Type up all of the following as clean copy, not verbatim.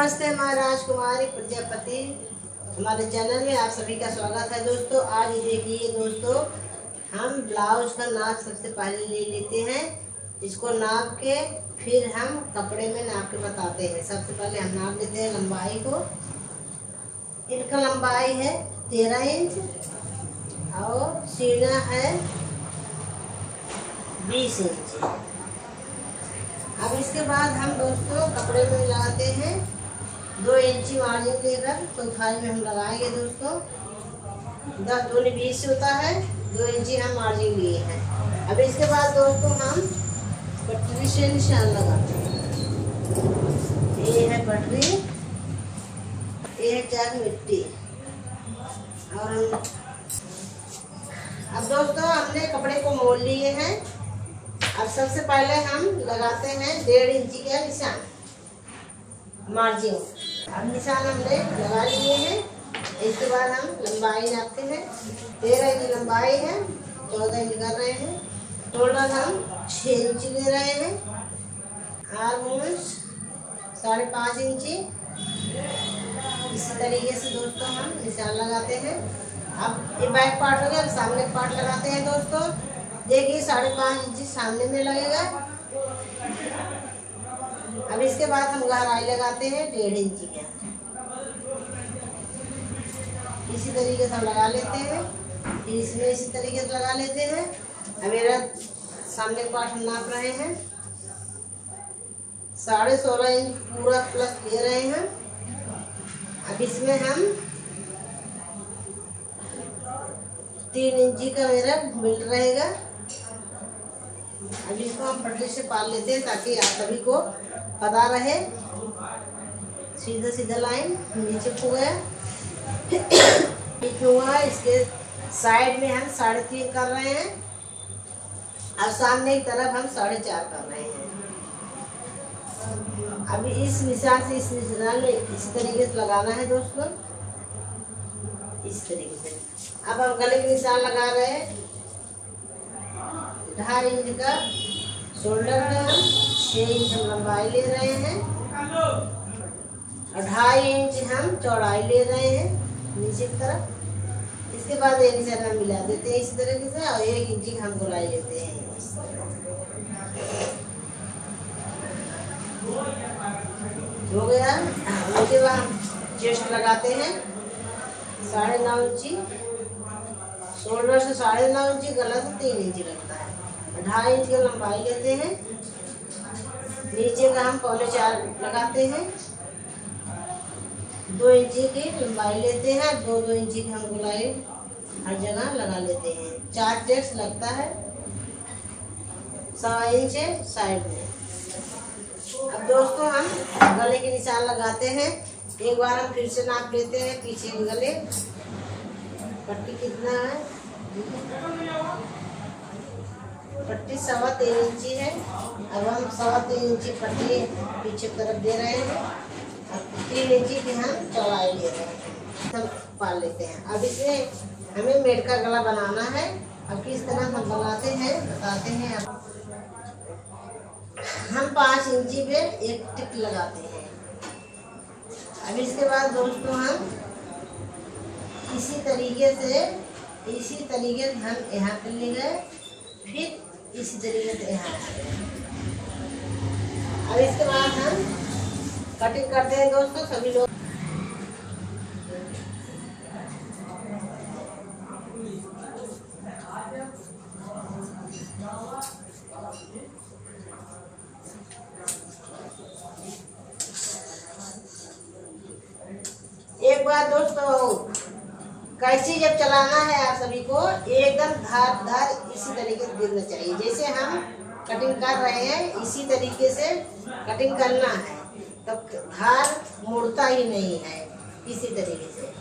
नमस्ते, मैं राजकुमारी प्रजापति। हमारे चैनल में आप सभी का स्वागत है दोस्तों। आज देखिए दोस्तों, हम ब्लाउज का नाप सबसे पहले ले लेते हैं। इसको नाप के फिर हम कपड़े में नाप के बताते हैं। सबसे पहले हम नाप लेते हैं लंबाई को। इनका लंबाई है 13 इंच और सीना है 20 इंच। अब इसके बाद हम दोस्तों कपड़े में लगाते हैं 2 इंची मार्जिन लेकर चौथाई में हम लगाएंगे दोस्तों। 10 दूनी 20 होता है, 2 इंची हम मार्जिन लिए हैं। अब इसके बाद दोस्तों हम पटरी से निशान लगाते हैं। ये है पटरी, ये है चाक मिट्टी। और हम अब दोस्तों हमने कपड़े को मोल लिए हैं। अब सबसे पहले हम लगाते हैं 1.5 इंची का निशान मार्जिन। अब निशान हमने लगा लिए हैं। इसके बाद हम लंबाई नापते हैं। 13 इंच लंबाई है, 14 इंच कर रहे हैं। शोल्डर हम 6 इंची ले रहे हैं। आर्म होल्स 5.5 इंची। इसी तरीके से दोस्तों हम निशान लगाते हैं। अब ये बैक पार्ट हो गया, अब सामने पार्ट लगाते हैं दोस्तों। देखिए 5.5 इंची सामने में लगेगा। अब इसके बाद हम गहराई लगाते हैं 1.5 इंची का। इसी तरीके से हम लगा लेते हैं, फिर इसमें इसी तरीके से लगा लेते हैं। अब मेरा सामने पार्ट हम नाप रहे हैं 16.5 इंच पूरा प्लस ले रहे हैं। अब इसमें हम 3 इंची का मेरा बेल्ट रहेगा। अब इसको हम पटरी से पाल लेते हैं ताकि आप सभी को पता रहे। सीधा सीधा लाइन नीचे को गया, हुआ। इसके साइड में हम 3.5 कर रहे हैं और सामने की तरफ हम 4.5 कर रहे हैं। अभी इस निशान से इस निशान में इस तरीके से लगाना है दोस्तों, इस तरीके से। अब हम गले के निशान लगा रहे हैं 2.5 इंच का। शोल्डर का हम 6 इंच हम लंबाई ले रहे हैं और 2.5 इंच हम चौड़ाई ले रहे हैं नीचे की तरफ। इसके बाद एक निशान हम मिला देते हैं इस तरीके से और 1 इंची हम गोलाई लेते हैं। हो गया। उसके बाद हम चेस्ट लगाते हैं 9.5 इंची। शोल्डर से 9.5 इंची, गला से 3 इंची लगता है। 2.5 इंच की लंबाई लेते हैं। नीचे का हम 4.25 लगाते हैं। 2 इंची की लंबाई लेते हैं। 2 इंची की हम गोलाई हर जगह लगा लेते हैं। 4 टेक्स लगता है 1.25 इंच साइड में। अब दोस्तों हम गले के निशान लगाते हैं। एक बार हम फिर से नाप लेते हैं पीछे के गले। पट्टी कितना है? पट्टी 3.25 इंची है। अब हम 3.25 इंची पट्टी पीछे तरफ दे रहे हैं। अब 3 इंची की हम चौड़ाई ले रहे हैं। हम पाल लेते हैं। अब इसमें हमें मेड का गला बनाना है। अब किस तरह हम बनाते हैं बताते हैं। हम 5 इंची पे एक टिक लगाते हैं। अब इसके बाद दोस्तों हम इसी तरीके से हम यहाँ पे ले गए, फिर इसी तरीके से यहाँ। अब इसके बाद हम कटिंग करते हैं दोस्तों सभी लोग। एक बार दोस्तों कैंची जब चलाना है आप सभी को एकदम धार इसी तरीके से गिरना चाहिए। जैसे हम कटिंग कर रहे हैं इसी तरीके से कटिंग करना है, तब धार मुड़ता ही नहीं है। इसी तरीके से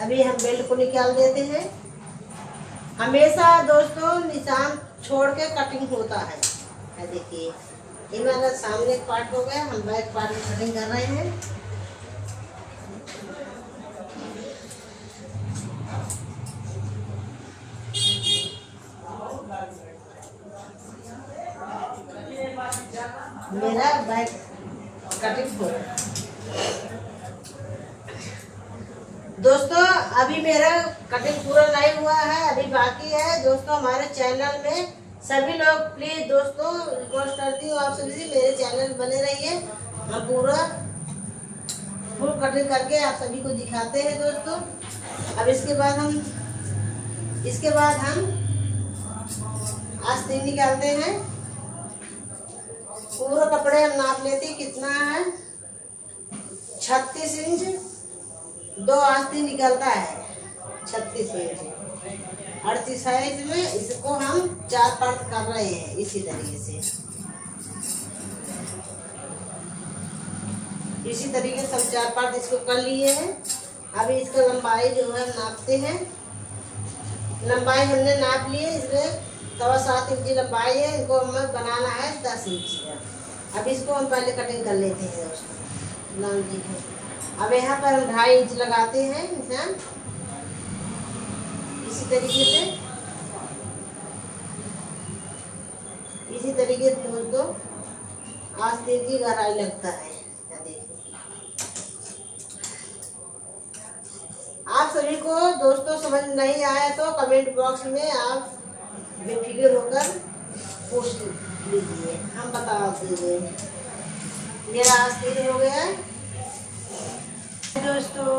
अभी हम बेल्ट को निकाल देते हैं। हमेशा दोस्तों निशान छोड़ के कटिंग होता है। देखिए ये मेरा सामने पार्ट हो गया। हम बैक पार्ट में कटिंग कर रहे हैं। मेरा बैक कटिंग हो। दोस्तों अभी मेरा कटिंग पूरा नहीं हुआ है, अभी बाकी है। दोस्तों हमारे चैनल में सभी लोग प्लीज दोस्तों रिक्वेस्ट करती हूँ आप सभी से, मेरे चैनल बने रहिए। हम पूरा फुल कटिंग करके आप सभी को दिखाते हैं दोस्तों। अब इसके बाद हम आस्तीन निकालते हैं। पूरा कपड़े हम नाप लेते हैं कितना है, 36 इंच 2 आस्तीन निकलता है, 36 इंच 38 साइज में। इसको हम 4 पार्ट कर रहे हैं इसी तरीके से हम 4 पार्ट इसको कर लिए हैं। अभी इसका लंबाई जो है नापते हैं। लंबाई हमने नाप ली है, इसमें 7 इंची लंबाई है, इनको हमें बनाना है 10 इंची का। अब इसको हम पहले कटिंग कर लेते हैं दोस्तों। नाम जी है। अब यहाँ पर हम 2.5 इंच लगाते हैं निशान, इसी तरीके से दोस्तों आस्तीन की गहराई लगता है। आप सभी को दोस्तों समझ नहीं आया तो कमेंट बॉक्स में आप बेफिक्र होकर पूछ लीजिए, हम बता देंगे। मेरा आस्तीन हो गया दोस्तों।